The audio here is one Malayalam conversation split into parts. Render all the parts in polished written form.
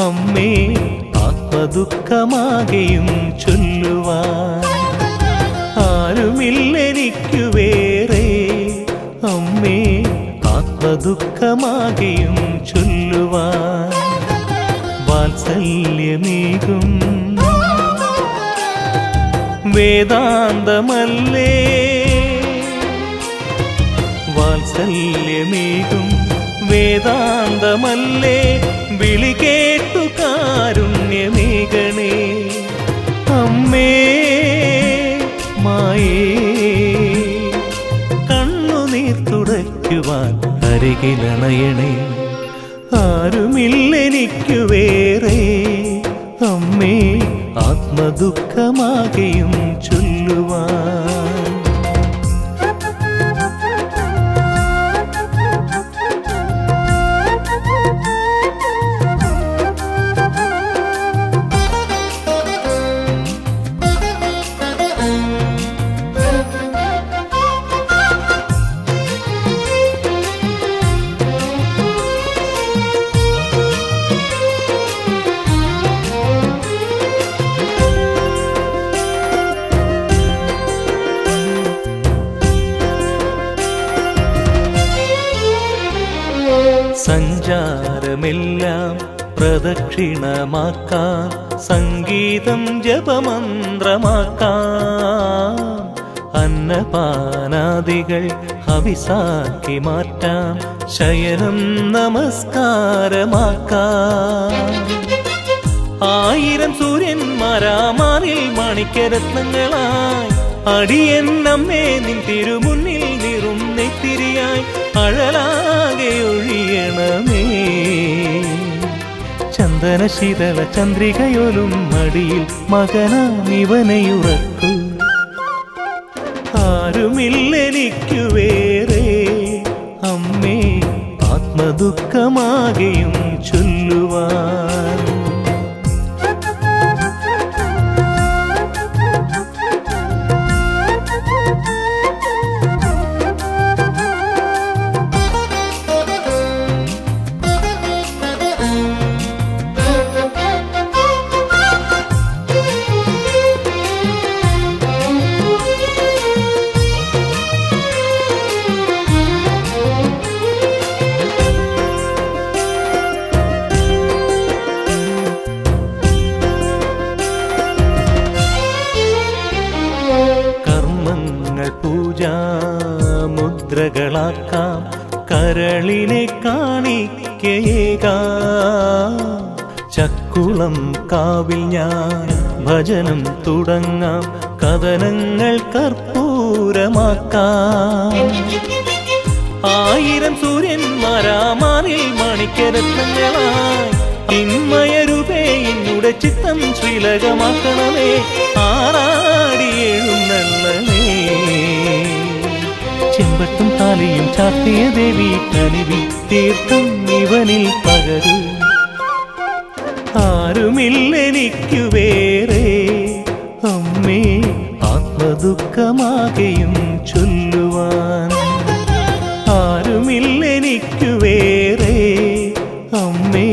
അമ്മേ ആത്മദുഃഖമാകെയും ചൊല്ലുവാൻ ആരുമില്ലെനിക്കു വേറെ. അമ്മേ ആത്മദുഃഖമാകെയും ചൊല്ലുവാൻ വാത്സല്യമേകും വേദാന്തമല്ലേ, വാത്സല്യമേകും വേദാന്തമല്ലേ, വിളി കേട്ടു കാരുണ്യമേകണേ. അമ്മേ മായേ കണ്ണുനീർ തുടയ്ക്കുവാൻ അരികിലണയണേ. ആരുമില്ലെനിക്കു വേറെ. അമ്മേ ആത്മദുഃഖമാകെയും ചൊല്ലുവാൻ സഞ്ചാരമെല്ലാം പ്രദക്ഷിണമാക്കാം, സംഗീതം ജപമന്ത്രമാക്കാം, അന്നപാനാദികൾ ഹവിസാക്കി മാറ്റാം, ശയനം നമസ്കാരമാക്കാം. 1000 സൂര്യന്മാരാമാറിൽ മാണിക്യരത്നങ്ങളായി അടിയെന്നമ്മേ നിൻ തിരുമുന്നിൽ നിറും നെത്തിരിയായി അഴലാകെ ഒഴിയണമേ. ചന്ദന ശീതള ചന്ദ്രികയോലും മടിയിൽ മകനാമിവനെയുറക്കൂ. ആരുമില്ലെനിക്കു വേറെ. അമ്മേ ആത്മദുഃഖമാകെയും ചൊല്ലുവാൻ മുദ്രകളാക്കാം, കരളിനെ കാണിക്കയേകാം. ചക്കുളം കാവിൽ ഞാൻ ഭജനം തുടങ്ങാം, കഥനങ്ങൾ കർപ്പൂരമാക്കാം. 1000 സൂര്യന്മാരാമാറിൽ മാണിക്യരത്നങ്ങളായി ഇന്മയരൂപേ എന്നുടെ ചിത്തം ശ്രീലകമാക്കണമേ. ആറാടിയെഴുന്നള്ളണേ. ചെമ്പട്ടും താലിയും ചാർത്തിയ ദേവി കനിവി തീർത്ഥം ഇവനിൽ പകരു. ആരുമില്ലെനിക്കു വേറെ. അമ്മേ ആത്മദുഃഖമാകെയും ചൊല്ലുവാൻ ആരുമില്ലെനിക്കു വേറെ. അമ്മേ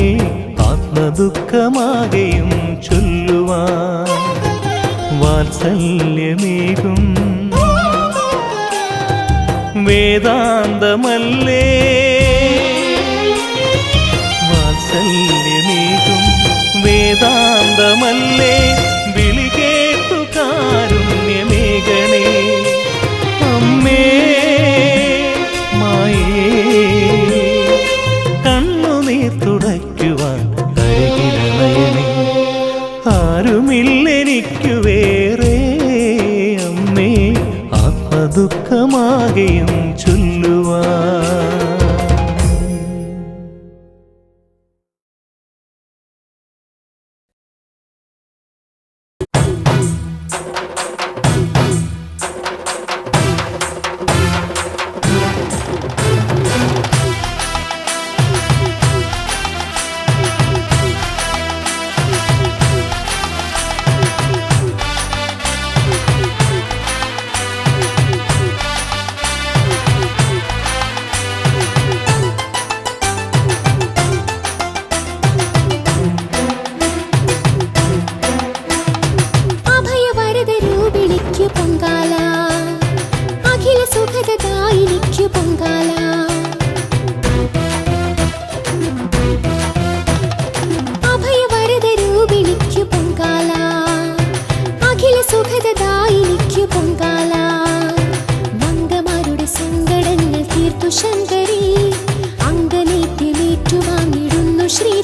ആത്മദുഃഖമാകെയും ചൊല്ലുവാൻ വാത്സല്യമേകും വേദാന്തമല്ലേ, വാത്സല്യമേകും വേദാന്തമല്ലേ, വിളി കേട്ടു കാരുണ്യമേകണേ. അമ്മേ മായേ കണ്ണുനീർ തുടയ്ക്കുവാൻ അരികിലണയണേ. ആരുമില്ലെനിക്കു വേറെ. അമ്മേ ആത്മദുഃഖമാകെയും ചൊല്ലുവാൻ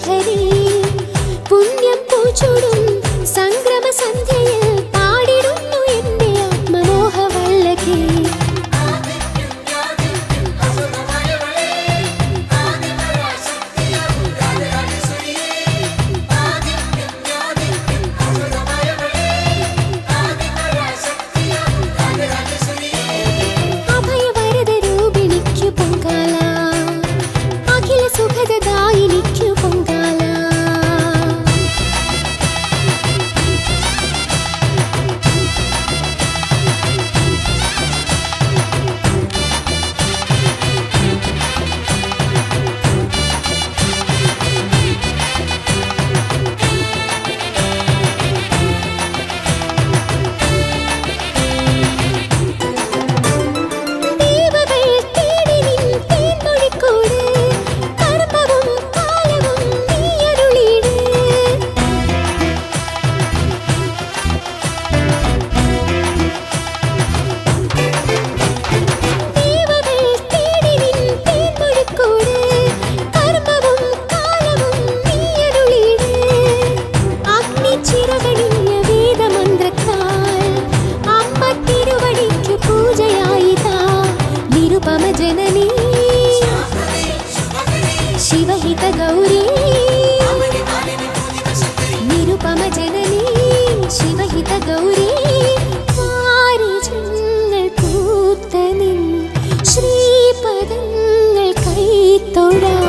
ശ്രീഹരി പുണ്യം പൂച്ചൂടും സംക്രമ സന്ധ്യയിൽ പാടിടുന്നു എന്റെ ആത്മമോഹവല്ലകി. അഭയവരദ രൂപിണിക്കു പൊങ്കാല, അഖില സുഖദായിനിക്കു പൊങ്കാല. ദേവകൾ തേടി നിൻ തേൻമൊഴിക്കൂട്, കർമ്മവും കാലവും നീയരുളീട്. ദേവകൾ തേടി നിൻ തേൻമൊഴിക്കൂട്, കർമ്മവും കാലവും നീയരുളീട്. അഗ്നിച്ചിറകണിഞ്ഞ വേദമന്ത്രത്താൽ അമ്മ തിരുവടിക്കു പൂജയായിതാ. നിരുപമ ജനനീ ശിവഹിത ഗൗരീ, നിരുപമ ജനനീ ശിവഹിത ഗൗരീ. പാരിജങ്ങൾ പൂത്ത നിൻ ശ്രീപദങ്ങൾ കൈത്തൊഴാം.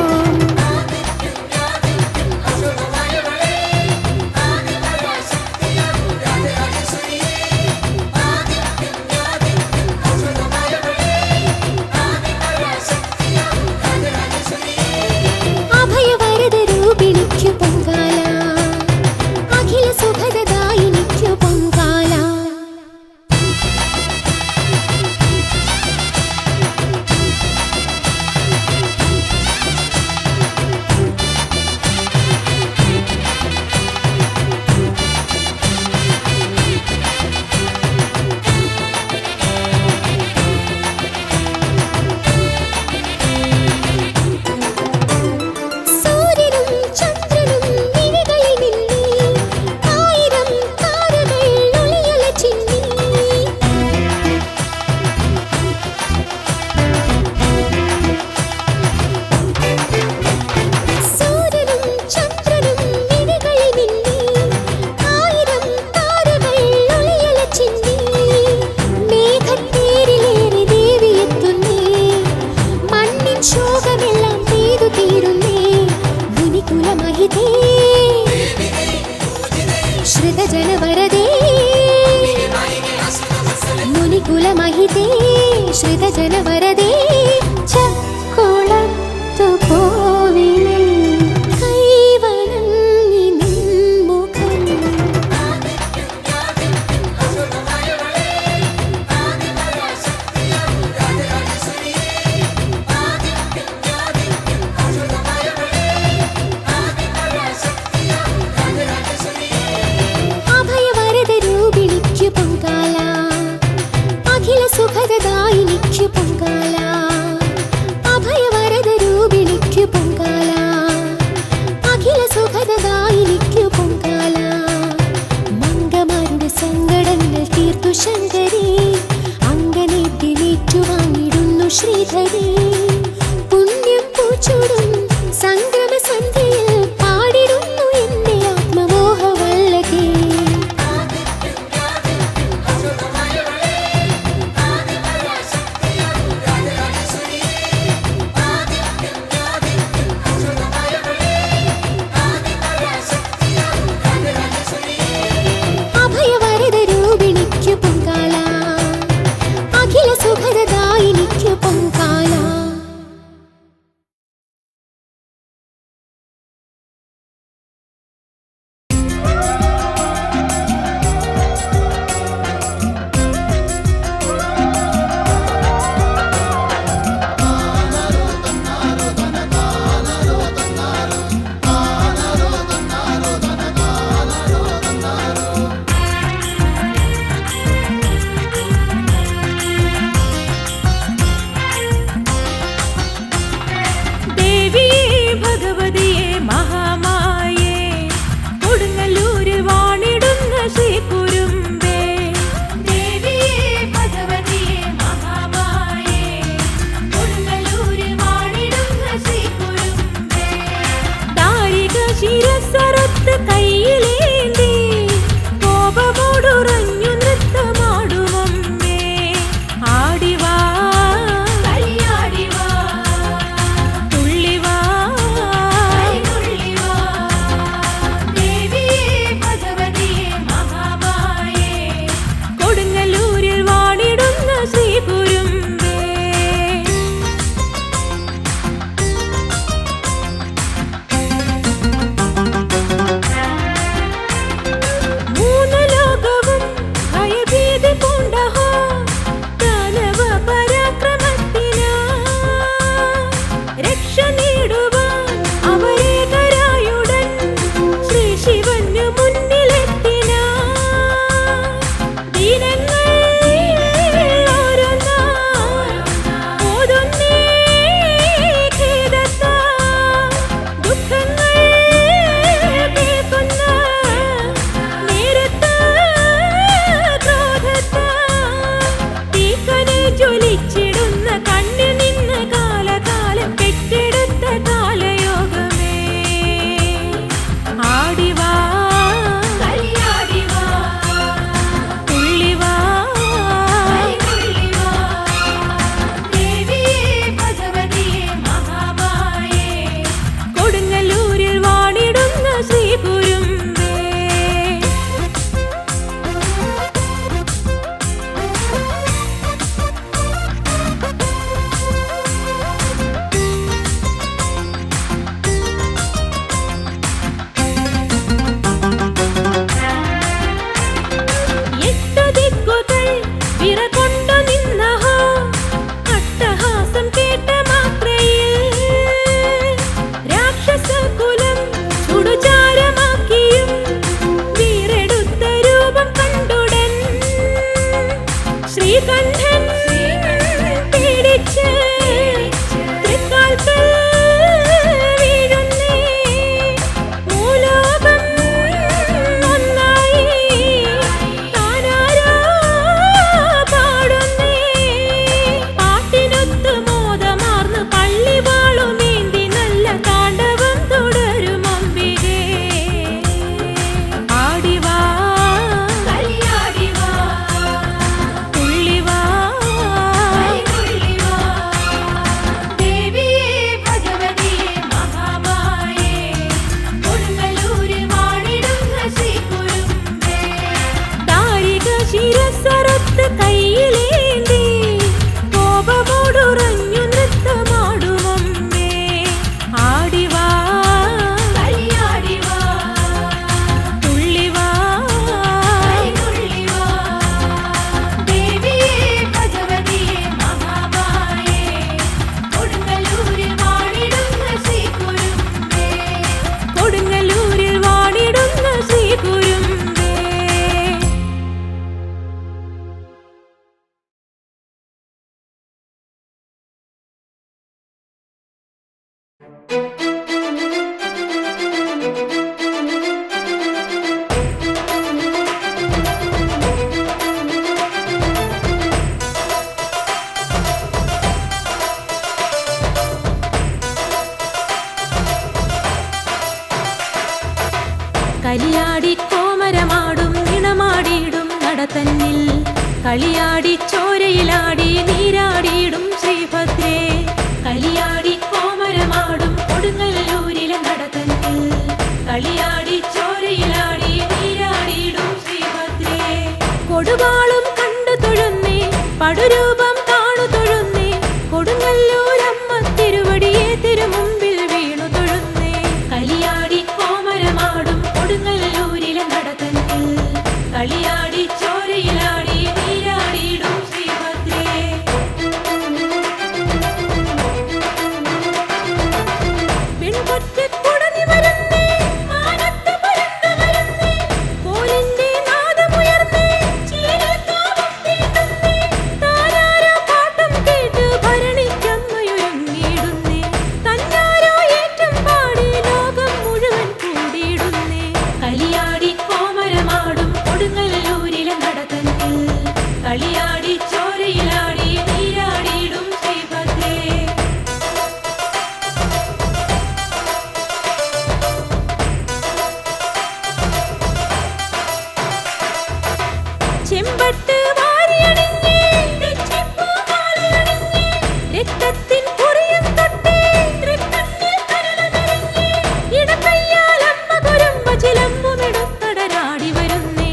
അഭയവരദ രൂപിണിക്കു പൊങ്കാല, അഖില സുഖദായിനിക്കു പൊങ്കാല. സൂര്യനും ചന്ദ്രനും മിഴികളിൽ മിന്നി, ആയിരം താരകൾ ഒളിയല ചിന്നി. സൂര്യനും ചന്ദ്രനും മിഴികളിൽ മിന്നി, ആയിരം താരകൾ ഒളിയല ചിന്നി. മേഘത്തേരിലേറി ദേവിയെത്തുന്നേ, മണ്ണിൻ ശോകമെല്ലാം പെയ്തു തീരുന്നേ. മുനികുലമഹിതേ ശ്രിതജനവരദേ, മുനികുലമഹിതേ ശ്രിതജനവരദേ. ചക്കുളത്തു കോവിലിൽ കൈവണങ്ങി നിൻമുഖം. അഭയവരദ രൂപിണിക്കു പൊങ്കാല, അഖില സുഖദായിനിക്കു പൊങ്കാല. ശിരസറുത്ത് കയ്യിലേന്തി കോപമോടുറഞ്ഞു നൃത്തമാടുമമ്മേ. ആടിവാ കളിയാടിവാ തുള്ളിവാ തുള്ളിവാ ദേവിയേ ഭഗവതിയേ മഹാമായേ കൊടുങ്ങല്ലൂരിൽ വാണിടുന്ന ശ്രീകുരുമ്പേ. മൂന്ന് ലോകവും ഭയഭീതി പൂണ്ടഹോ ദാനവ പരാക്രമത്തിനാ രക്ഷ നേടുവാൻ അവരേകരായുടൻ ശ്രീ ശിവനു മുന്നിലെത്തിനാ. ദിനങ്ങൾ ഓരോന്നായി ഓടുന്നേ ഖേദത്താൽ ദുഃഖങ്ങൾ കേൾക്കുന്ന നേരത്ത് ക്രോധത്താൽ തീക്കനൽ ജ്വലിച്ചിടുന്ന കണ്ണിൽ നിന്ന് കാലകാലം കെട്ടെടുത്ത കാലയോഗമേ. ആടിവാ കളിയാടിവാ തുള്ളിവാ തുള്ളിവാ ദേവിയേ ഭഗവതിയേ മഹാമായേ കൊടുങ്ങല്ലൂരിൽ വാണിടുന്ന ശ്രീകുരുമ്പേ. എട്ടു ദിക്കുകൾ വിറകൊണ്ടു നിന്നഹോ അട്ടഹാസം കേട്ട മാത്രയിൽ രാക്ഷസകുലം ചുടുചാരമാക്കിയും വീറെടുത്ത രൂപം കണ്ടുടൻ ശ്രീകണ്ഠൻ പേടിച്ച് തൃക്കാൽക്കൽ വീഴുന്നേ. മൂലോകം ഒന്നായി താനാരോ പാടുന്നേ. പാട്ടിനൊത്ത് മോദമാർന്ന് പള്ളിവാളുമേന്തി നല്ല താണ്ഡവം തുടരും അംബികേ. ആടിവാ കളിയാടിവാ തുള്ളിവാ തുള്ളിവാ ദേവിയേ ഭഗവതിയേ മഹാമായേ കൊടുങ്ങല്ലൂരിൽ വാണിടുന്ന ശ്രീകുരുമ്പേ. താരിക ശിരസറുത്ത് കയ്യിലേന്തി കോപമോടുറഞ്ഞു നൃത്തമാടുമമ്മേ. ആടിവാ കളിയാടിവാ തുള്ളിവാ തുള്ളിവാ ദേവിയേ ഭഗവതിയേ മഹാമായേ കൊടുങ്ങല്ലൂരിൽ വാണിടുന്ന ശ്രീകുരുമ്പേ. കൊടുങ്ങല്ലൂരിൽ വാണിടുന്ന ശ്രീകുരുമ്പേ. കലിയാടി കോമരമാടും നിണമാടിയിടും നടത്തന്നിൽ കളിയാടി ചോരയിലാടി നീരാടിയിടും ശ്രീഭദ്രേ. കളിയാടി കോമരമാടും കൊടുങ്ങല്ലൂരിലെ നടത്തന്നിൽ കളിയാടി ചോരയിലാടി നീരാടിയിടും ശ്രീഭദ്രേ. കൊടുവാളും കണ്ടു തൊഴുന്നേ പടുരൂപം കാണു തൊഴുന്നേ കൊടുങ്ങല്ലൂരമ്മ തിരുവടിയെ തിരുമുമ്പിൽ വീണു തൊഴുന്നേ. കളിയാടി കോമരമാടും കൊടുങ്ങല്ലൂരിലെ നടത്തന്നിൽ കളിയാടി ചോരയിലാടി നീരാടിയിടും ശ്രീഭദ്രേ. പെൺകൊറ്റക്കുട നിവരുന്നേ മാനത്ത് ചെമ്പട്ട് വാരിയണിഞ്ഞ് തെച്ചിപ്പൂ മാലയണിഞ്ഞ് രക്തത്തിൻ കുറിയും തൊട്ട് തൃക്കണ്ണിൽ കരളമറിഞ്ഞ് ഇടക്കയ്യാൽ അമ്മ കുരുമ്പ ചിലമ്പുമെടുത്തടരാടി വരുന്നേ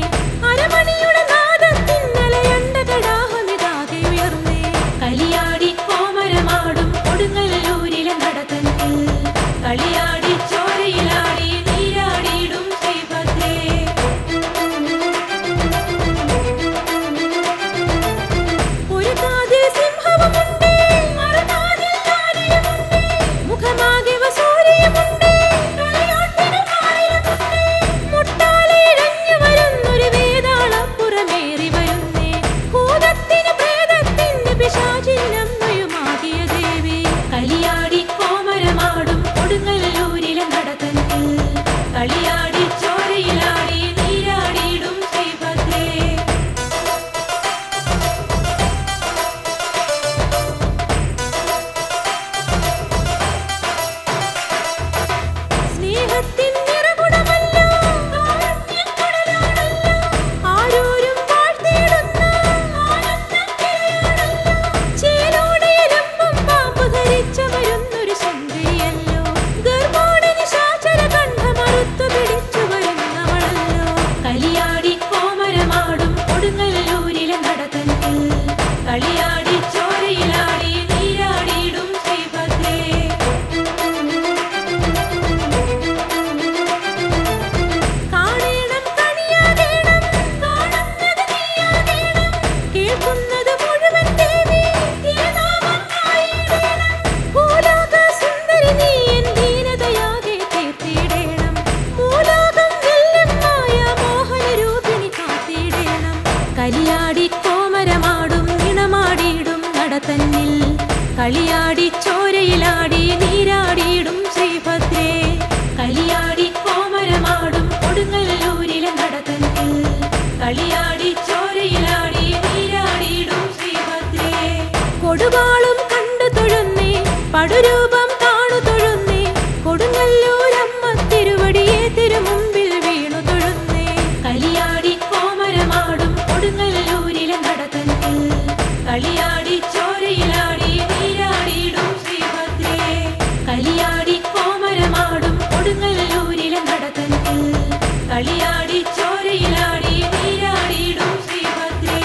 അരമണിയുടെ നാദത്തിൻ നിലയണ്ട കടാഹമിതാകെ ഉയർന്നേ കലിയാടി കോമരമാടും കൊടുങ്ങല്ലൂരിലെ നടത്തന്നിൽ കളിയാടി ചോരയിലാടി നീരാടിയിടും ശ്രീഭദ്രേ ഒരു കാതിൽ സിംഹവുമുണ്ട് മറുകാതിൽ ആനയുമുണ്ട് മുഖമാകെ വസൂരിയുമുണ്ട് കളിയാട്ടിന് ആയിരമുണ്ട് മുട്ടാലെ ഇഴഞ്ഞു വരുന്നൊരു വേതാളപ്പുറമേറി വരുന്നേ ഭൂതത്തിന് പ്രേതത്തിന് പിശാചിനമ്മയുമാകിയ ദേവി കലിയാടി കോമരമാടും കൊടുങ്ങല്ലൂരിലെ നടത്തന്നിൽ കളിയാടി ചോരയിലാടി നീരാടിയിടും ശ്രീഭദ്രേ സ്നേഹത്തിൻ നിറകുടമല്ലോ കാരുണ്യക്കടലാണല്ലോ ആരോരും വാഴ്ത്തിയിടുന്ന ആനന്ദക്കിരയാണല്ലോ ചേലോടെ എലുമ്പും പാമ്പ് ധരിച്ച വരുന്നൊരു സുന്ദരിയല്ലോ ഗർഭോടെ നിശാചര കണ്ഠമറുത്തു പിടിച്ചു വരുന്നവളല്ലോ കലിയാടി കോമരമാടും കൊടുങ്ങല്ലൂരിലെ നടത്തന്നിൽ കളിയാടി ചോരയിലാടി നീരാടിയിടും ശ്രീഭദ്രേ കാണേണം കണിയാകേണം കാണുന്നത് നീയാകേണം കേൾക്കുന്നത് മുഴുവൻ ദേവി തിരുനാമം ആയിടേണം ഭൂലോക സുന്ദരി നീ എൻ ദീനതയാകെ തീർത്തിടേണം ഭൂലോകം വെല്ലുമായ മോഹനരൂപിണി കാത്തിടേണം കലിയാടി കോമരമാടും ഇണമാടിയിടും നടത്തന്നിൽ കളിയാടി ചോരയിലാടി നീരാടിയിടും ശ്രീഭദ്രേ കലിയാടി കോമരമാടും കൊടുങ്ങല്ലൂരിലെ നടത്തന്നിൽ കളിയാടി ചോരയിലാടി നീരാടിയിടും ശ്രീഭദ്രേ കൊടുവാളും കണ്ടു തൊഴുന്നേ പടുരൂപം കാണു തൊഴുന്നേ കൊടുങ്ങല്ലൂരമ്മ തിരുവടിയെ തിരുമുമ്പിൽ വീണു തൊഴുന്നേ കലിയാടി കോമരമാടും കൊടുങ്ങല്ലൂരിലെ നടത്തന്നിൽ കളിയാടി ചോരയിലാടി നീരാടിയിടും ശ്രീഭദ്രേ കലിയാടി കോമരമാടും കൊടുങ്ങല്ലൂരിലെ നടത്തന്നിൽ കളിയാടി ചോരയിലാടി നീരാടിയിടും ശ്രീഭദ്രേ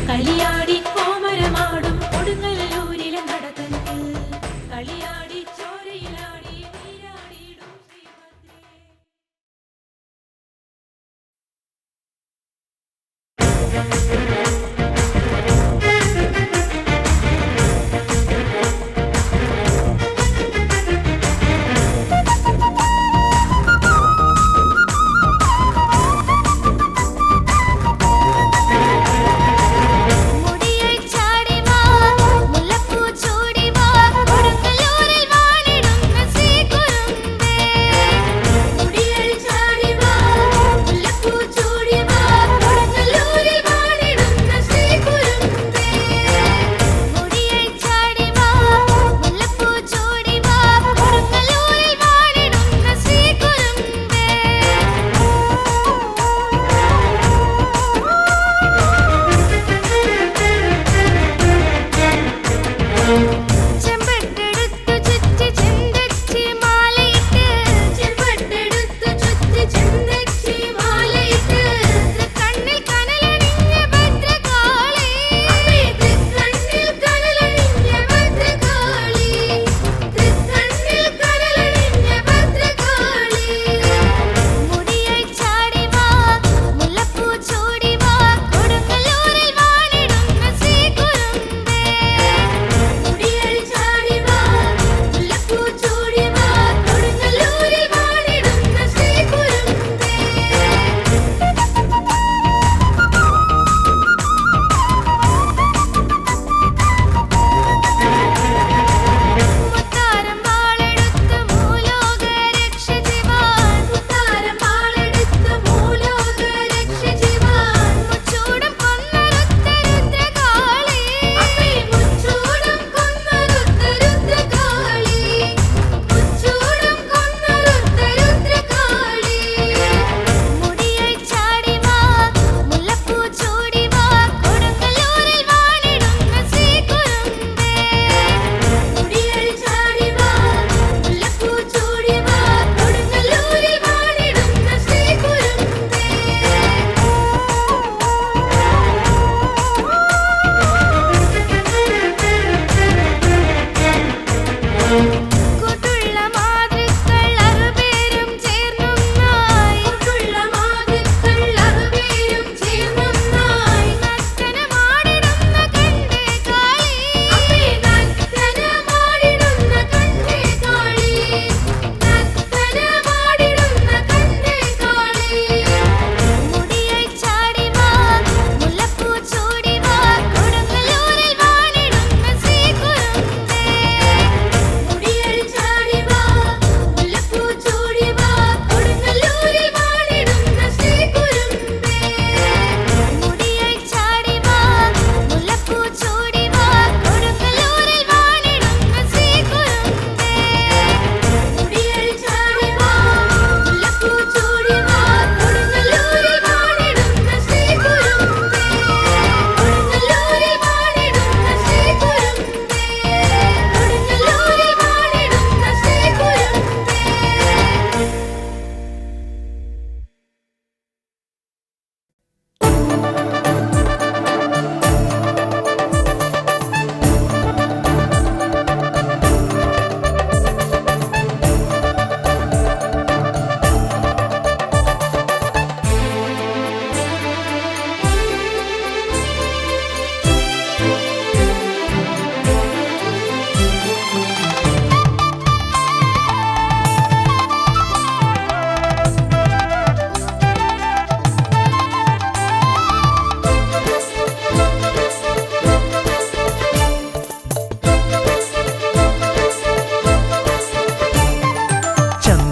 കലിയാടി കോമരമാടും കൊടുങ്ങല്ലൂരിലെ നടത്തന്നിൽ കളിയാടി ചോരയിലാടി നീരാടിയിടും ശ്രീഭദ്രേ മുടിയിൽ ചാടിവാ മുല്ലപ്പൂ ചൂടിവാ കൊടുങ്ങല്ലൂരിൽ വാണിടുന്ന ശ്രീകുരുമ്പേ മുടിയിൽ ചാടിവാ മുല്ലപ്പൂ ചൂടിവാ കൊടുങ്ങല്ലൂരിൽ വാണിടുന്ന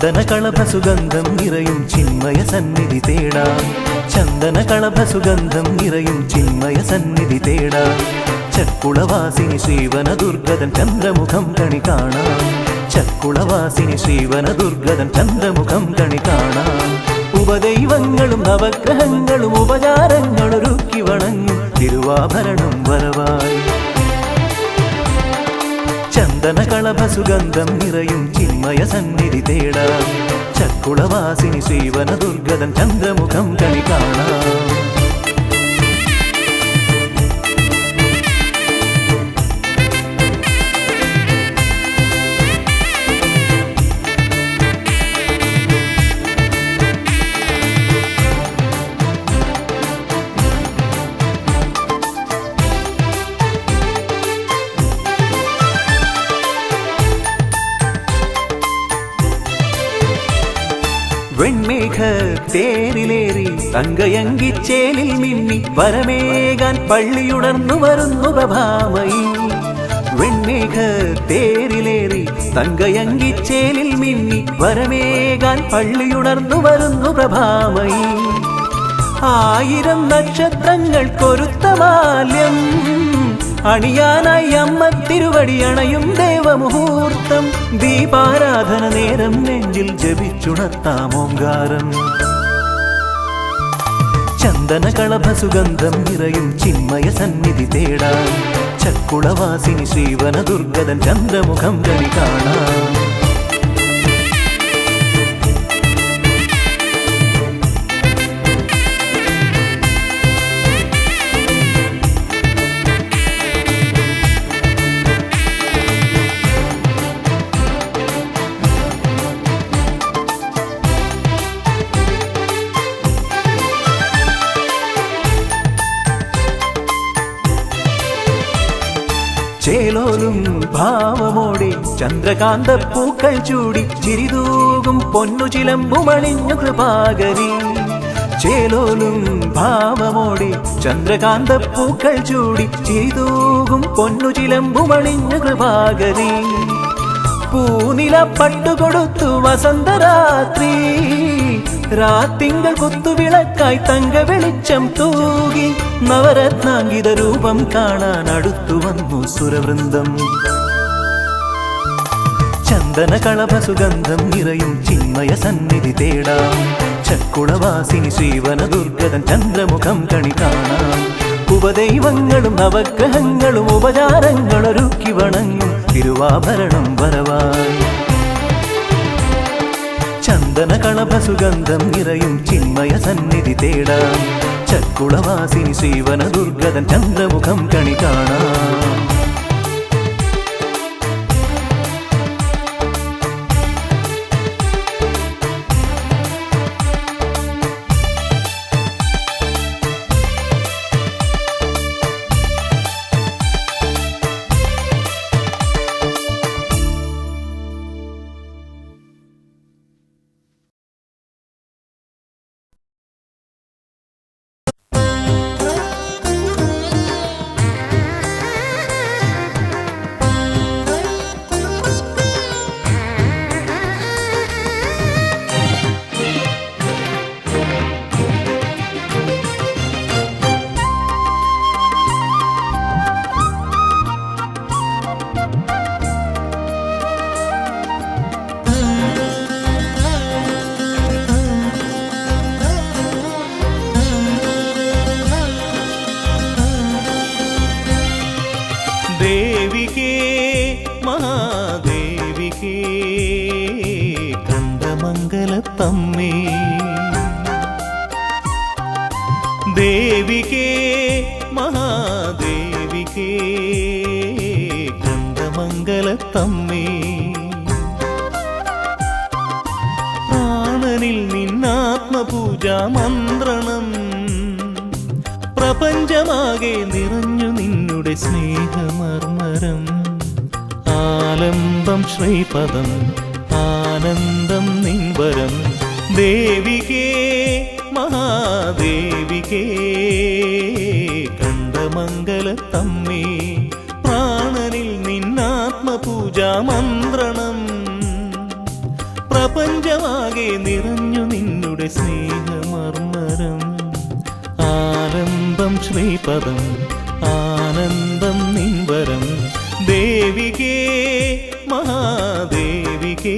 ചന്ദന കളഭ സുഗന്ധം നിറയും ചിന്മയ സന്നിധി തേടാം ചന്ദന കളഭ സുഗന്ധം നിറയും ചിന്മയ സന്നിധി തേടാം ചക്കുളവാസിനി ശ്രീവന ദുർഗതൻ ചന്ദ്രമുഖം കണി കാണാം ചക്കുളവാസിനി ശ്രീവന ദുർഗതൻ ചന്ദ്രമുഖം കണി കാണാം ഉപദൈവങ്ങളും നവഗ്രഹങ്ങളും ഉപചാരങ്ങളൊരുക്കി വണങ്ങും തിരുവാഭരണം വരവായി ചന്ദന കളഭ സുഗന്ധം നിറയും ചിന്മയ സന്നിധി തേടാം ചക്കുളവാസിനി ശ്രീവന ദുർഗതൻ ചന്ദ്രമുഖം കണി കാണാം വെൺമേഘ തേരിലേറി തങ്കയങ്കിച്ചേലിൽ മിന്നി വരമേകാൻ പള്ളിയുണർന്നു വരുന്നു പ്രഭാമയി വെൺമേഘ തേരിലേറി തങ്കയങ്കിച്ചേലിൽ മിന്നി വരമേകാൻ പള്ളിയുണർന്നു വരുന്നു പ്രഭാമയി ആയിരം നക്ഷത്രങ്ങൾ കൊരുത്ത മാല്യം അണിയാനായി അമ്മ തിരുവടി അണയും ദേവമുഹൂർത്തം ദീപാരാധന നേരം നെഞ്ചിൽ ജപിച്ചുണർത്താം ഓങ്കാരം ചന്ദന കളഭ സുഗന്ധം നിറയും ചിന്മയ സന്നിധി തേടാം ചക്കുളവാസിനി ശ്രീവന ദുർഗതൻ ചന്ദ്രമുഖം കണി കാണാം ചേലോലും ഭാവമോടെ ചന്ദ്രകാന്ത പൂക്കൾ ചൂടി ചിരിതൂകും പൊന്നു ചിലമ്പുമണിഞ്ഞു കൃപാകരി ചേലോലും ഭാവമോടെ ചന്ദ്രകാന്ത പൂക്കൾ ചൂടി ചിരിതൂകും പൊന്നു ചിലമ്പുമണിഞ്ഞു കൃപാകരി പൂനില പട്ടുകൊടുത്തു വസന്തരാത്രി രാത്തിങ്കൾ കുത്തുവിളക്കായി തങ്ക വെളിച്ചം തൂകി നവരത്നാങ്കിത രൂപം കാണാൻ അടുത്തു വന്നു സുരവൃന്ദം ചന്ദന കളഭ സുഗന്ധം നിറയും ചിന്മയ സന്നിധി തേടാം ചക്കുളവാസിനി ശ്രീവന ദുർഗതൻ ചന്ദ്രമുഖം കണി കാണാം ഉപദൈവങ്ങളും നവഗ്രഹങ്ങളും ഉപചാരങ്ങളൊരുക്കി വണങ്ങും തിരുവാഭരണം വരവായി ചന്ദന കളഭ സുഗന്ധം നിറയും ചിന്മയ സന്നിധി തേടാം ചക്കുളവാസിനി ശ്രീവന ദുർഗതൻ ചന്ദ്രമുഖം കണി കാണാം ദേവികേ മഹാദേവികേ കന്ദമംഗലത്തമ്മേ ദേവികേ മഹാദേവികേ കന്ദമംഗലത്തമ്മേ പ്രാണനിൽ നിന്നാത്മപൂജാ മന്ത്രണം പ്രപഞ്ചമാകെ നിറഞ്ഞു നിന്നുടെ സ്നേഹമർമരം ആലംബം ശ്രീപദം ആനന്ദം നിൻവരം ദേവികേ മഹാദേവികേ കന്ദമംഗലത്തമ്മേ പ്രാണനിൽ നിന്നാത്മപൂജാ മന്ത്രണം പ്രപഞ്ചമാകെ നിറഞ്ഞു നിന്നുടെ സ്നേഹമർമ്മരം. ആനന്ദം ശ്രീപദം ആനന്ദം നിൻവരം. ദേവികേ മഹാദേവികേ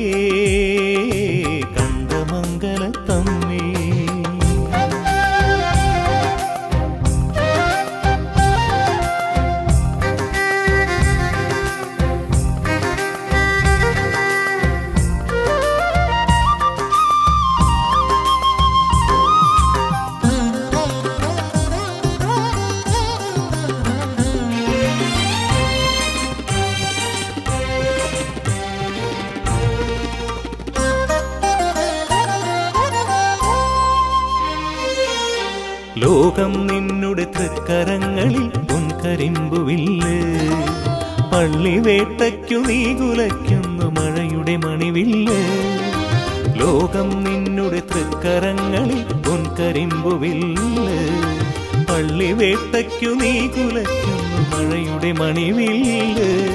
കണ്ഠമംഗലത്തമ്മേ. ലോകം നിന്നുടെ തൃക്കരങ്ങളിൽ പൊൻകരിമ്പുവില്ല്. പള്ളിവേട്ടയ്ക്കു നീ കുലയ്ക്കുന്നു മഴയുടെ മണിവില്ല്. ലോകം നിന്നുടെ തൃക്കരങ്ങളിൽ പൊൻകരിമ്പുവില്ല്. പള്ളിവേട്ടയ്ക്കു നീ കുലയ്ക്കുന്നു മഴയുടെ മണിവില്ല്.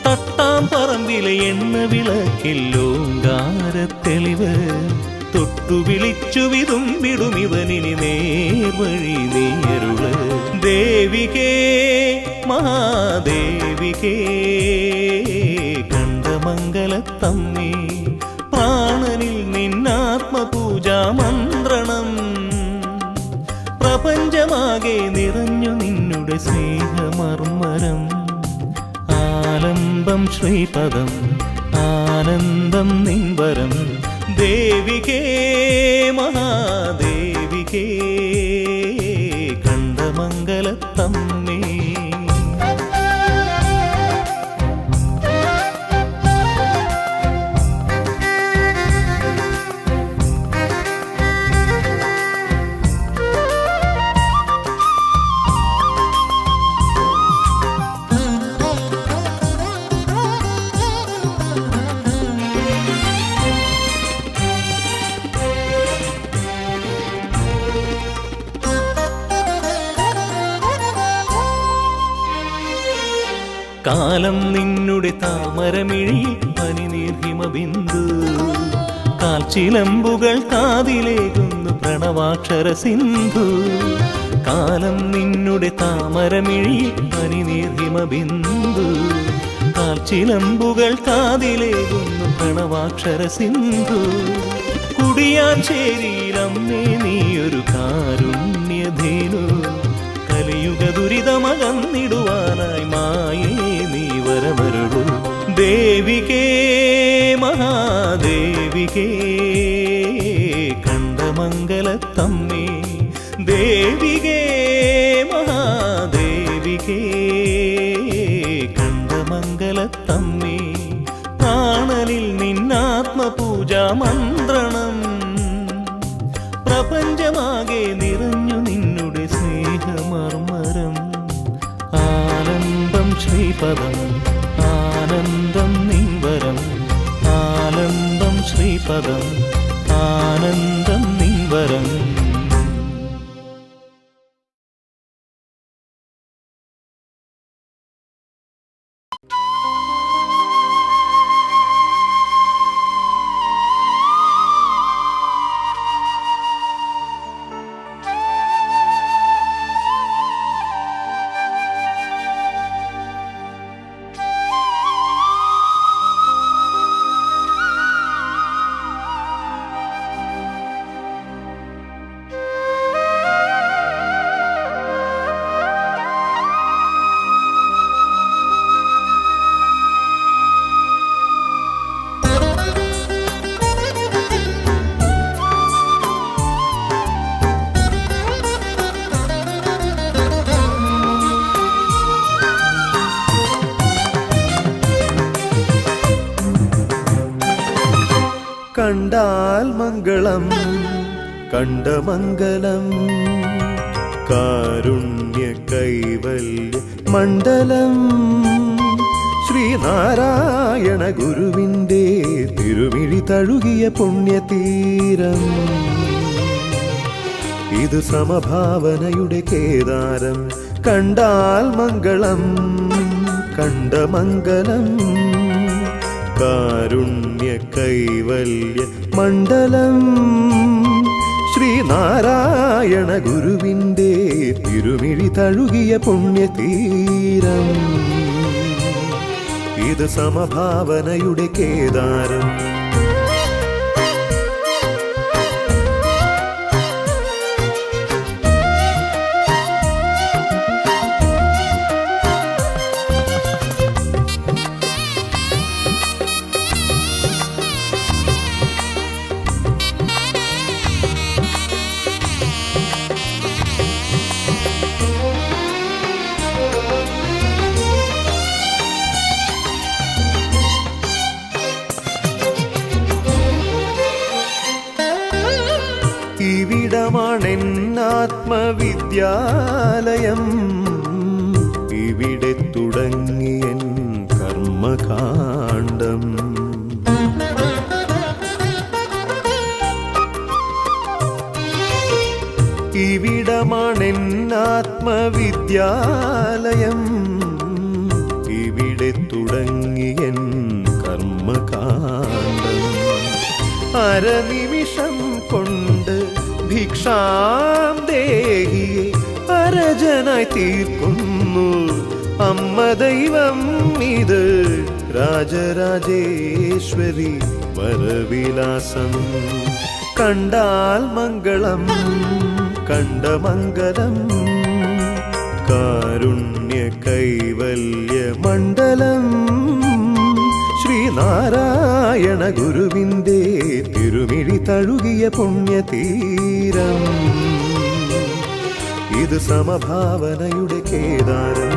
തട്ടാം പറമ്പിലെ എണ്ണ വിളക്കിൽ ഓങ്കാരത്തെളിവ്. തൊട്ടു വിളിച്ചു വിതുമ്പിടുമിവനിനി നേർവഴി നീയരുള്. ദേവികേ മഹാദേവികേ കണ്ഠമംഗലത്തമ്മേ. പ്രാണനിൽ നിന്നാത്മപൂജാമന്ത്രണം. പ്രപഞ്ചമാകെ നിറഞ്ഞു നിന്നുടെ സ്നേഹമർമ്മരം. ആലംബം ശ്രീപദം ആനന്ദം നിൻവരം. ദേവികേ മഹാദേവികേ കണ്ഠമംഗലത്തമ്മേ. കാലം നിന്നുടെ താമരമിഴിയിൽ പനിനീർഹിമബിന്ദു. കാൽച്ചിലമ്പുകൾ കാതിലേകുന്നു പ്രണവാക്ഷര സിന്ധു. കാലം നിന്നുടെ താമരമിഴിയിൽ പനിനീർഹിമബിന്ദു. കാൽച്ചിലമ്പുകൾ കാതിലേകുന്നു പ്രണവാക്ഷര സിന്ധു. കുടിയാഞ്ചേരിയിലമ്മേ നീയൊരു കാരുണ്യധേനു. കലിയുഗ ദുരിതമകന്നിടുവാനായി മായേ നീ വരമരുളൂ. ദേവികേ മഹാദേവികേ കണ്ഠമംഗലത്തമ്മേ. ദേവികേ മഹാദേവികേ കണ്ഠമംഗലത്തമ്മേ. പ്രാണനിൽ നിന്നാത്മപൂജാമന്ത്രണം. പ്രപഞ്ചമാകെ നിറഞ്ഞു നിന്നുടെ സ്നേഹമർമ്മരം. ആനന്ദം ശ്രീപദം ആനന്ദം നിൻവരം. ആനന്ദം ശ്രീപദം ആനന്ദം നിൻവരം. കണ്ടാൽ മംഗളം കണ്ഠമംഗലം. കാരുണ്യ കൈവല്യ മണ്ഡലം. ശ്രീനാരായണ ഗുരുവിൻ്റെ തിരുമിഴി തഴുകിയ പുണ്യതീരം. ഇത് സമഭാവനയുടെ കേദാരം. കണ്ടാൽ മംഗളം കണ്ഠമംഗലം. കാരുണ്യ കൈവല്യ മണ്ഡലം ശ്രീനാരായണ ഗുരുവിൻ്റെ തിരുമിഴി തഴുകിയ പുണ്യതീരം. ഇത് സമഭാവനയുടെ കേദാരം. ഇവിടമാണെന്നാത്മവിദ്യാലയം, ഇവിടെ തുടങ്ങിയൻ കർമ്മകാണ്ഡം. ഇവിടമാണെന്നാത്മവിദ്യാലയം, ഇവിടെ തുടങ്ങിയൻ കർമ്മകാണ്ഡം. അരനിമിഷം കൊണ്ട് ഭിക്ഷാം ദേഹിയെ പരജനായി തീർക്കുന്നു അമ്മ ദൈവം. ഇത് രാജരാജേശ്വരി വരവിലാസം. കണ്ടാൽ മംഗളം കണ്ട മംഗളം, കാരുണ്യ കൈവല്യ മണ്ഡലം ശ്രീനാരായണ ഗുരുവിൻ്റെ തിരുമിഴി തഴുകിയ പുണ്യതീരം. ഇത് സമഭാവനയുടെ കേദാരം.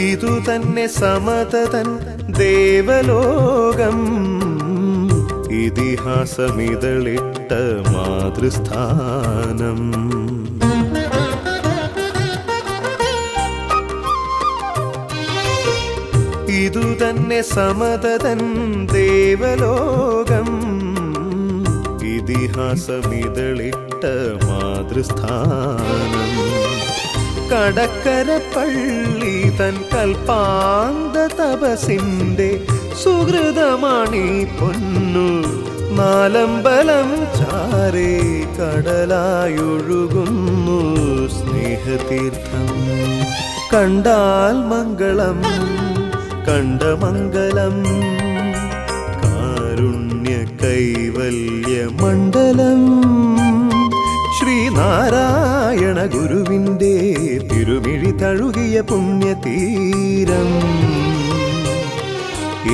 ഇതു തന്നെ സമതതൻ ദേവലോകം, ഇതിഹാസമിതളിട്ട മാതൃസ്ഥാനം. ഇതു തന്നെ സമതതൻ ദേവലോകം, ഇതിഹാസമിതളിട്ട മാതൃസ്ഥാനം. കടക്കര പള്ളി തൻ കൽപ്പാന്ത തപസിന്റെ സുഹൃതമാണീ പൊന്നു. നാലമ്പലം ചാരേ കടലായൊഴുകുന്നു സ്നേഹതീർത്ഥം. കണ്ടാൽ മംഗളം കണ്ട മംഗളം, കാരുണ്യ കൈവല്യ മണ്ഡലം ശ്രീനാരായണ ഗുരുവിൻ്റെ തിരുമിഴി തഴുകിയ പുണ്യതീരം.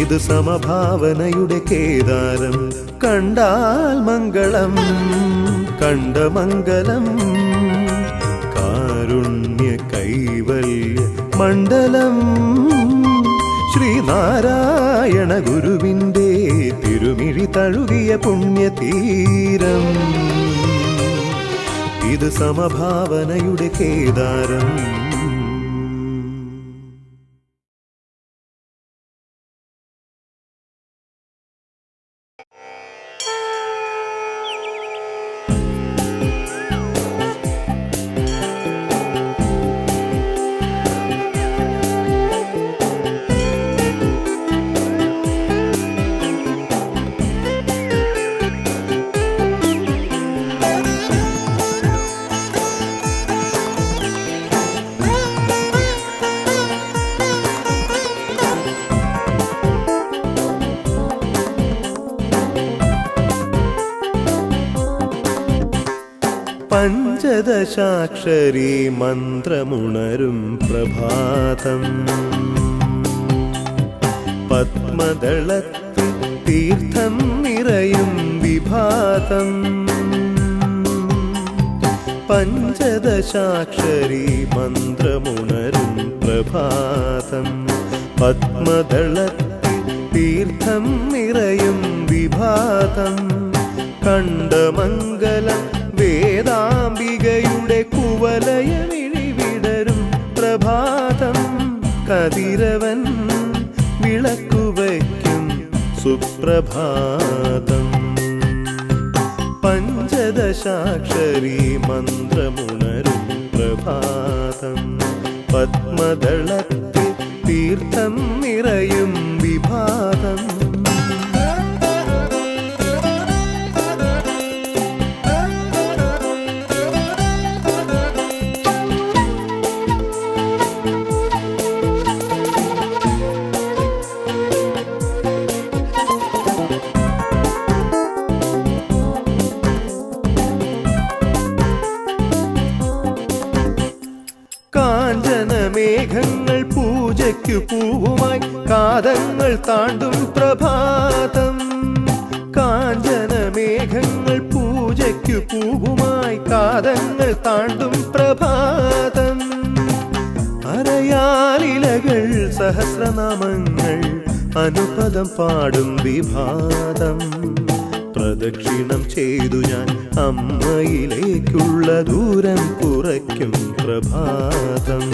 ഇത് സമഭാവനയുടെ കേദാരം. കണ്ടാൽ മംഗളം കണ്ട മംഗളം, കാരുണ്യ കൈവല്യ മണ്ഡലം ശ്രീനാരായണ ഗുരുവിൻ്റെ തിരുമിഴി തഴുകിയ പുണ്യതീരം. ഇത് സമഭാവനയുടെ കേദാരം. പഞ്ചദശാക്ഷരി മന്ത്രമുണരും പ്രഭാതം. പത്മദളത്തിൽ തീർത്ഥം നിറയും വിഭാതം. പഞ്ചദശാക്ഷരി മന്ത്രമുണരും പ്രഭാതം. പത്മദളത്തിൽ തീർത്ഥം നിറയും വിഭാതം കണ്ടമംഗലം വേദാംബികയുടെ കുവലയ വിഴിവിടരും പ്രഭാതം കതിരവൻ വിളക്കുവയ്ക്കും സുപ്രഭാതം പഞ്ചദശാക്ഷരി മന്ത്രമുണരും പ്രഭാതം പത്മദളത്തിൽ തീർത്ഥം നിറയും വിഭാതം കാഞ്ചനമേഘങ്ങൾ പൂജയ്ക്കു പൂവുമായി കാതങ്ങൾ താണ്ടും പ്രഭാതം കാഞ്ചനമേഘങ്ങൾ പൂജയ്ക്കു പൂവുമായി കാതങ്ങൾ താണ്ടും പ്രഭാതം അരയാലിലകൾ സഹസ്രനാമങ്ങൾ അനുപദം പാടും വിഭാതം പ്രദക്ഷിണം ചെയ്തു ഞാൻ അമ്മയിലേക്കുള്ള ദൂരം കുറയ്ക്കും പ്രഭാതം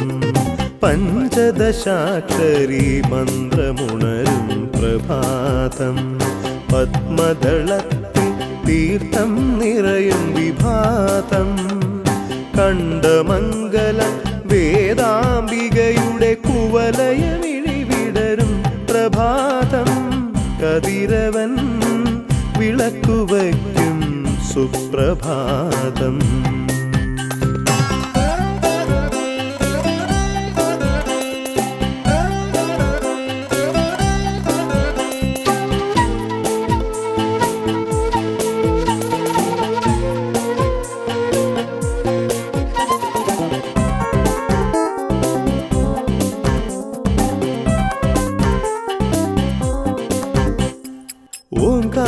പഞ്ചദശാക്ഷരി മന്ത്രമുണരും പ്രഭാതം പത്മദളത്തിൽ തീർത്ഥം നിറയും വിഭാതം കണ്ടമംഗലം വേദാംബികയുടെ കുവലയ വിഴിവിടരും പ്രഭാതം കതിരവൻ വിളക്കുവയ്ക്കും സുപ്രഭാതം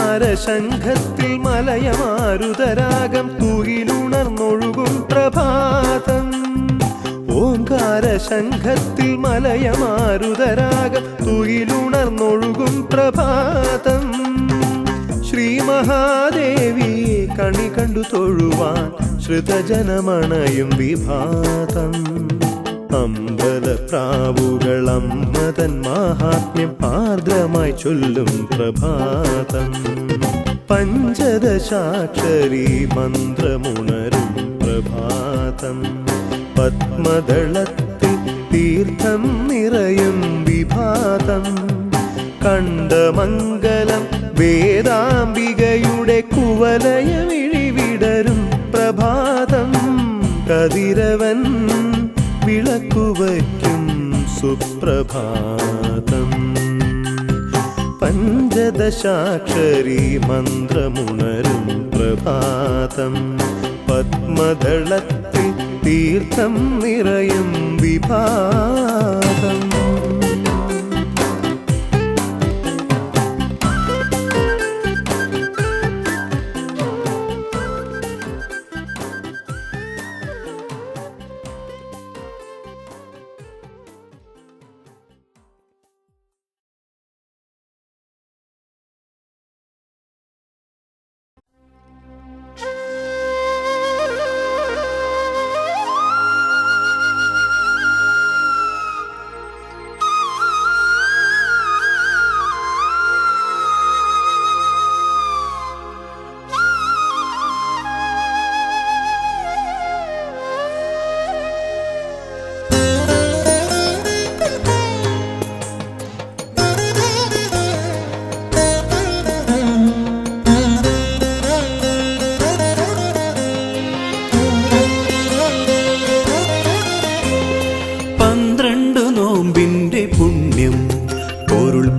ഓംകാരശംഖത്തിൽ മലയമാരുതരാഗം തൂയിലുണർന്നൊഴുകും പ്രഭാതം ഓംകാരശംഖത്തിൽ മലയമാരുതരാഗം തൂയിലുണർന്നൊഴുകും പ്രഭാതം ശ്രീ മഹാദേവിയെ കണി കണ്ടു തൊഴുവാൻ ശ്രുതജനമണയും വിഭാതം അമ്പലപ്രാവുകൾ അമ്മതൻ മാഹാത്മ്യം ആർദ്രമായി ചൊല്ലും പ്രഭാതം പഞ്ചദശാക്ഷരി മന്ത്രമുണരും പ്രഭാതം പത്മദളത്തിൽ തീർത്ഥം നിറയും വിഭാതം കണ്ടമംഗലം വേദാംബികയുടെ കുവലയ വിഴിവിടരും പ്രഭാതം കതിരവൻ വിളക്കുവയ്ക്കും സുപ്രഭാതം പഞ്ചദശാക്ഷരി മന്ത്രമുണരും പ്രഭാതം പത്മദളത്തിൽ തീർത്ഥം നിറയും വിഭാതം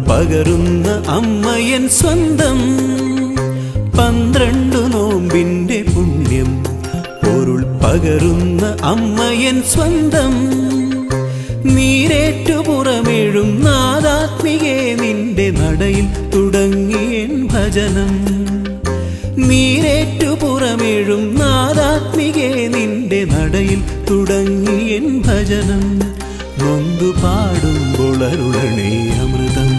പകരുന്ന അമ്മയൻ സ്വന്തം 12 നോമ്പിന്റെ പുണ്യം പൊരുൾ പകരുന്ന അമ്മയൻ സ്വന്തം നീരേറ്റുപുറമേഴും നാദാത്മികേ നിന്റെ നടയിൽ തുടങ്ങിയൻ ഭജനം നീരേറ്റുപുറമേഴും നാദാത്മികേ നിന്റെ നടയിൽ തുടങ്ങിയൻ ഭജനം നൊന്തു പാടുമ്പോൾ അരുളണേ അമൃതം.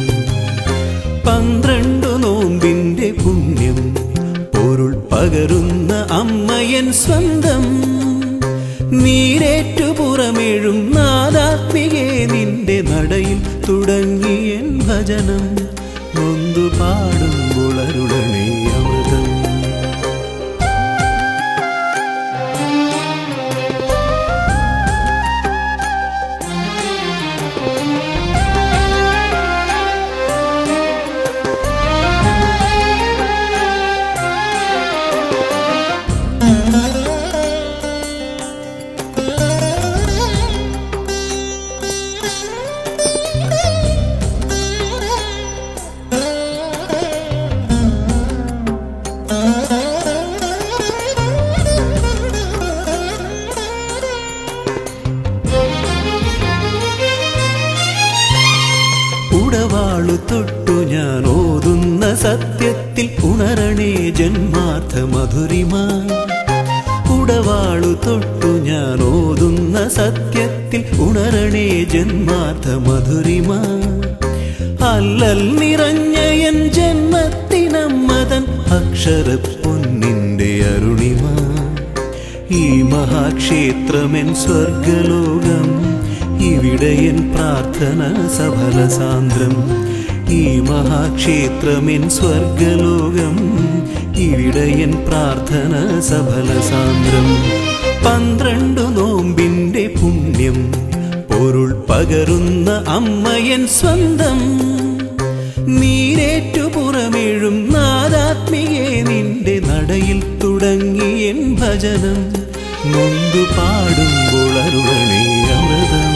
12 നോമ്പിന്റെ പുണ്യം പൊരുൾ പകരുന്ന അമ്മയൻ സ്വന്തം. നീരേറ്റു പുറമേഴും നാദാത്മികേ നിന്റെ നടയിൽ തുടങ്ങിയൻ ഭജനം. നൊന്തു പാടുമ്പോൾ അരുളണേ അമൃതം. ഉടവാളു തൊട്ടു ഞാൻ ഓതുന്ന സത്യത്തിൽ ഉണരണേ ജന്മാർത്ഥ മധുരിമ. ഉടവാളു തൊട്ടു ഞാൻ ഓതുന്ന സത്യത്തിൽ ഉണരണേ ജന്മാർത്ഥ മധുരിമ. അല്ലൽ നിറഞ്ഞ എൻ ജന്മത്തിനമ്മതൻ അക്ഷരപ്പൊന്നിന്റെ അരുണിമ. ഈ മഹാക്ഷേത്രമെൻ സ്വർഗലോകം, ഇവിടെ എൻ പ്രാർത്ഥന സഫല സാന്ദ്രം. ഈ മഹാക്ഷേത്രമെൻ സ്വർഗലോകം, ഇവിടെ എൻ പ്രാർത്ഥന സഫല സാന്ദ്രം. 12 നോമ്പിന്റെ പുണ്യം പൊരുൾ പകരുന്ന അമ്മയൻ സ്വന്തം. നീരേറ്റു പുറമേഴും നാദാത്മികേ നിന്റെ നടയിൽ തുടങ്ങിയൻ ഭജനം. നൊന്തു പാടുമ്പോൾ അരുളണേ അമൃതം.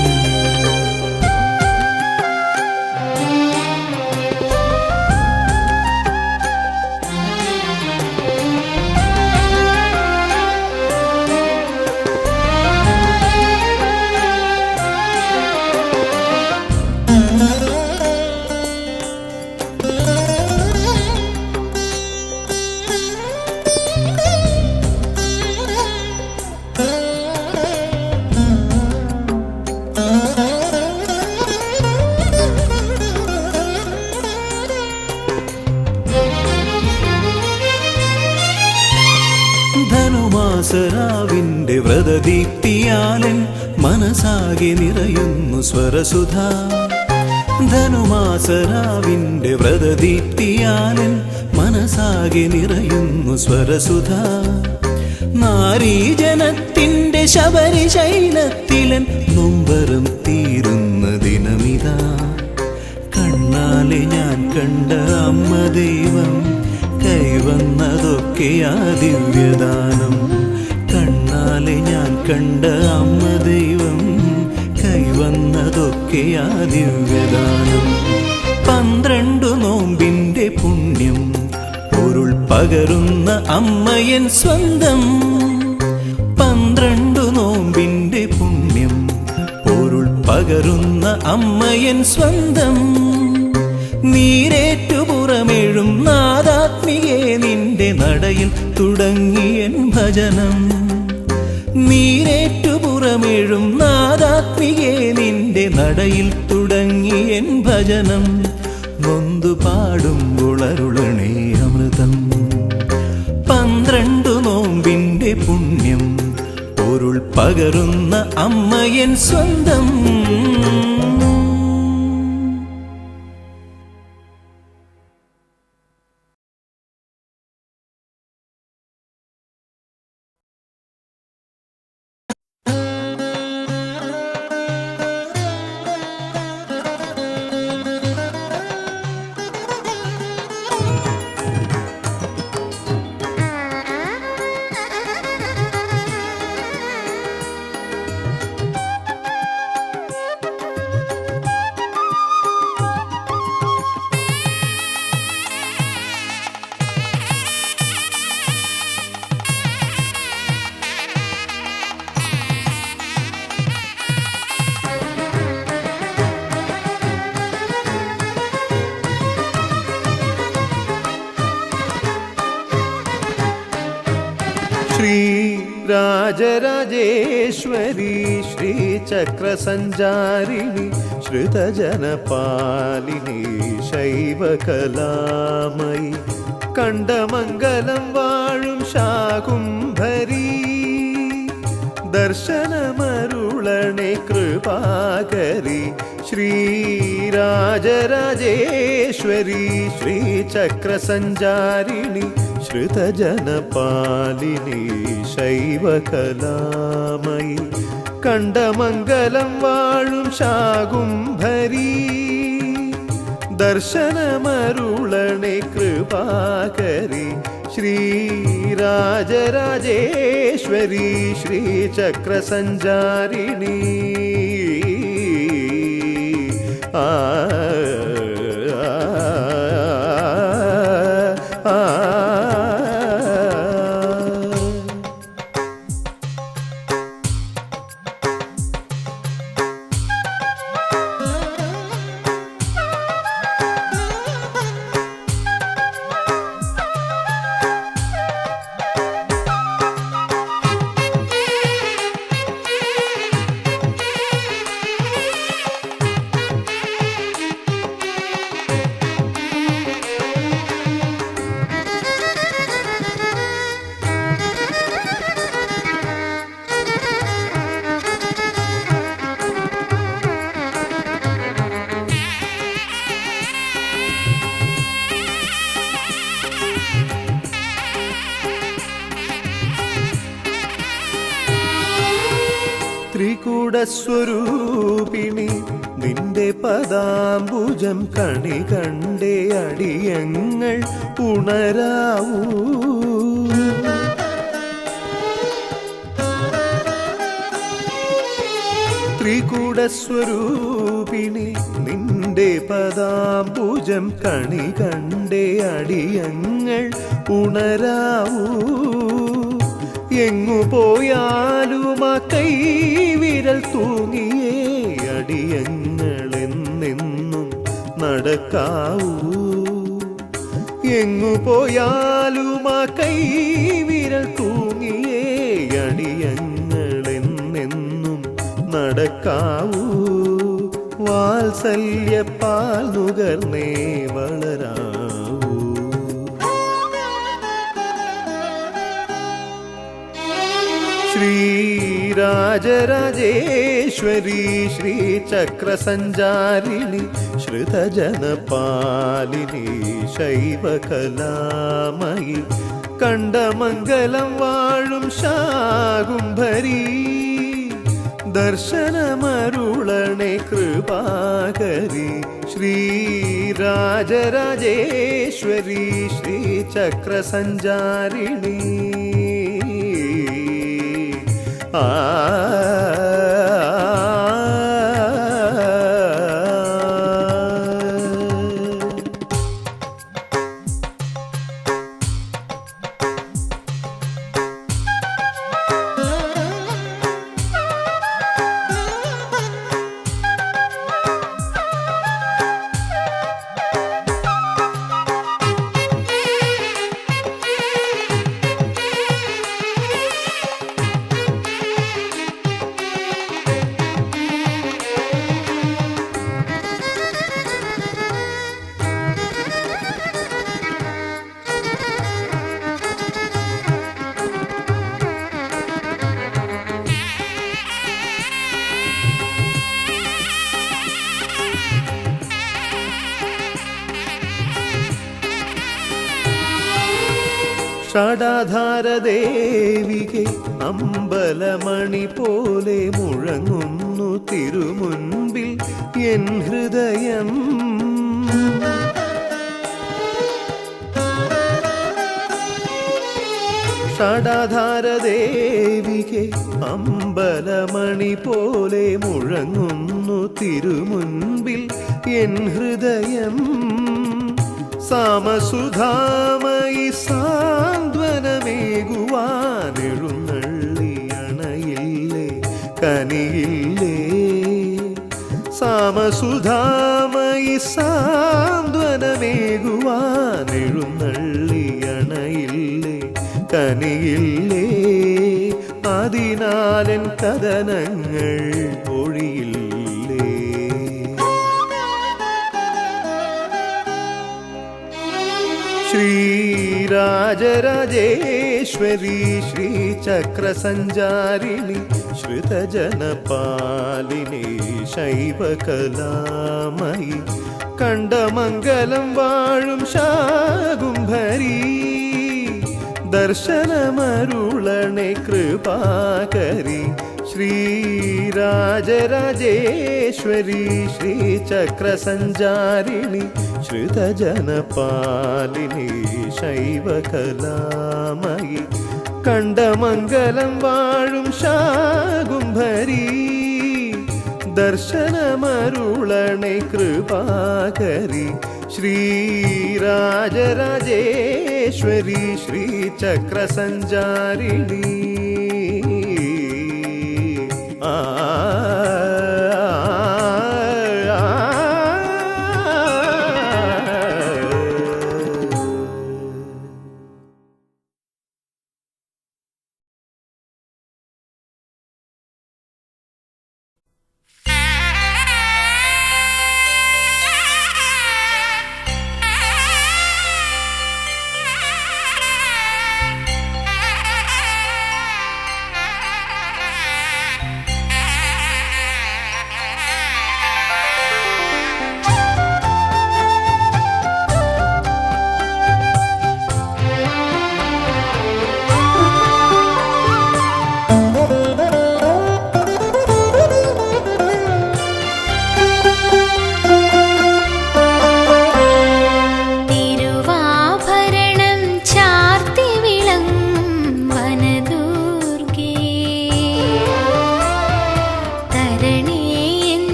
ധനുമാസരാവിന്റെ വ്രതദീപ്തിയാലൻ മനസാകെ നിറയുന്നു സ്വരസുധ. ധനുമാസരാവിന്റെ വ്രതദീപ്തിയാലൻ മനസാകെ നിറയുന്നു സ്വരസുധ. നാരീജനത്തിന്റെ ശബരിശൈലത്തിലൻ നൊമ്പരം തീരുന്ന ദിനമിതാ. കണ്ണാലെ ഞാൻ കണ്ട അമ്മ ദൈവം കൈവന്നതൊക്കെയാ ദിവ്യദാനം. കണ്ണാലെ ഞാൻ കണ്ട അമ്മ ദൈവം കൈവന്നതൊക്കെയാ ദിവ്യദാനം. 12 നോമ്പിന്റെ പുണ്യം പൊരുൾ പകരുന്ന അമ്മയൻ സ്വന്തം. 12 നോമ്പിന്റെ പുണ്യം പൊരുൾ പകരുന്ന അമ്മയൻ സ്വന്തം. നീരേറ്റു പുറമേഴും നാദാത്മികേ നിന്റെ നടയിൽ തുടങ്ങിയൻ ഭജനം. നീരേറ്റു പുറമേഴും നാദാത്മികേ നിന്റെ നടയിൽ തുടങ്ങിയൻ ഭജനം. നൊന്തു പാടുമ്പോൾ അരുളണേ അമൃതം. 12 നോമ്പിന്റെ പുണ്യം പൊരുൾ പകരുന്ന അമ്മയൻ സ്വന്തം. ശ്രീ രാജരാജേശ്വരി ശ്രീചക്രസഞ്ചാരിണി ശ്രുതജനപാലിനി ശൈവകലാമയി കണ്ടമംഗലം വാഴും ശാകുംഭരീ ദർശനമരുളണേ കൃപാകരി ശ്രീരാജരാജേശ്വരി ശ്രീചക്രസഞ്ചാരിണി ശ്രുതജനപാലിനി ശൈവകലാമയി കണ്ടമംഗലം വാഴും ശാകുംഭരീ ദർശനമരുളണേ കൃപാകരി ശ്രീരാജരാജേശ്വരി ശ്രീചക്രസഞ്ചാരിണി ആ ത്രികൂടസ്വരൂപിണി നിന്റെ പദാംബുജം കണി കണ്ടേ അടിയങ്ങൾ ഉണരാവൂ ത്രികൂടസ്വരൂപിണി നിന്റെ പദാംബുജം കണി കണ്ടേ അടിയങ്ങൾ ഉണരാവൂ എങ്ങു പോയാലും ആ കൈവിരൽ തൂങ്ങിയേ അടിയങ്ങളെന്നെന്നും നടക്കാവൂ എങ്ങു പോയാലും ആ കൈവിരൽ തൂങ്ങിയേ അടിയങ്ങളെന്നെന്നും നടക്കാവൂ വാത്സല്യപ്പാൽ നുകർന്നേ വളരാവൂ ശ്രീരാജരാജേശ്വരി ശ്രീചക്രസഞ്ചാരിണി ശ്രുതജനപാലിനി ശൈവകലാമയി കണ്ടമംഗലം വാഴും ശാകുംഭരീ ദർശനമരുളണേ കൃപാകരി ശ്രീരാജരാജേശ്വരി ശ്രീചക്രസഞ്ചാരിണി ആ ഷടാധാരദേവികെ അമ്പലമണി പോലെ മുഴങ്ങുന്നു തിരുമുൻപിൽ എൻ ഹൃദയം ഷടാധാരദേവികെ അമ്പലമണി പോലെ മുഴങ്ങുന്നു തിരുമുൻപിൽ എൻ ഹൃദയം സാമസുധാമയി സാന്ത്വനമേകുവാനെഴുന്നള്ളി അണയില്ലേ കനിയില്ലേ സാമസുധാമയി സാന്ത്വനമേകുവാനെഴുന്നള്ളി അണയില്ലേ കനിയില്ലേ അതിനാലൻ കഥനങ്ങൾ ഒഴിയില്ലേ. ശ്രീരാജരാജേശ്വരി ശ്രീചക്രസഞ്ചാരിണി ശ്രുതജനപാലിനി ശൈവകലാമയി കണ്ടമംഗലം വാഴും ശാകുംഭരീ ദർശനമരുളണേ കൃപാകരി. ശ്രീരാജരാജേശ്വരി ശ്രീചക്രസഞ്ചാരിണി ശ്രുതജനപാലിനി ശൈവകലാമയി കണ്ടമംഗലം വാഴും ശാകുംഭരീ ദർശനമരുളണേ കൃപാകരി. ശ്രീരാജരാജേശ്വരി ശ്രീചക്രസഞ്ചാരിണി ആ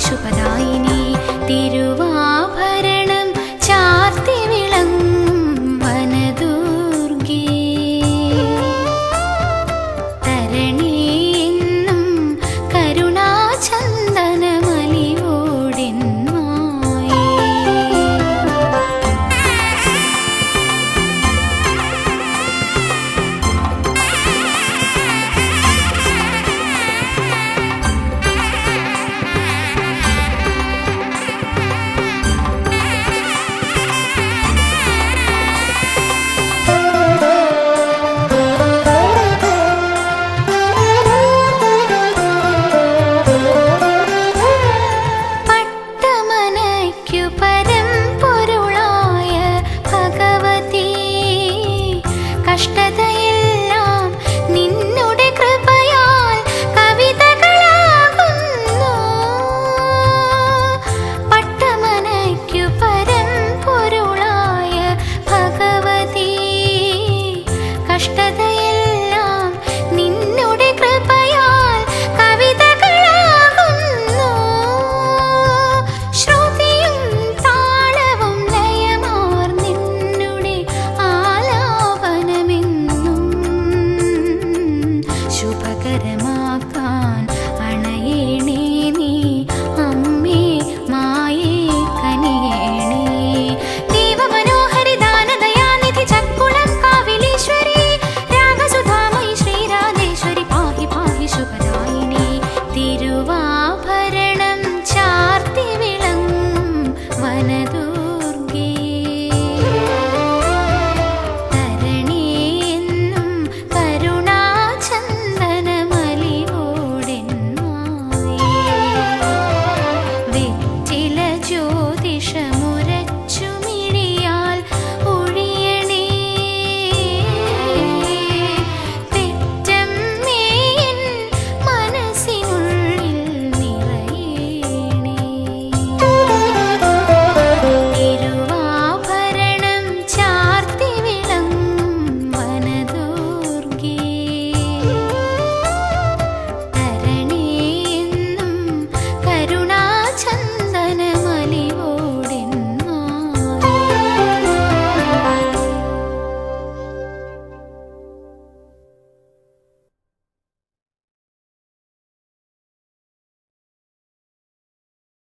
ശുഭദായിനി തിരു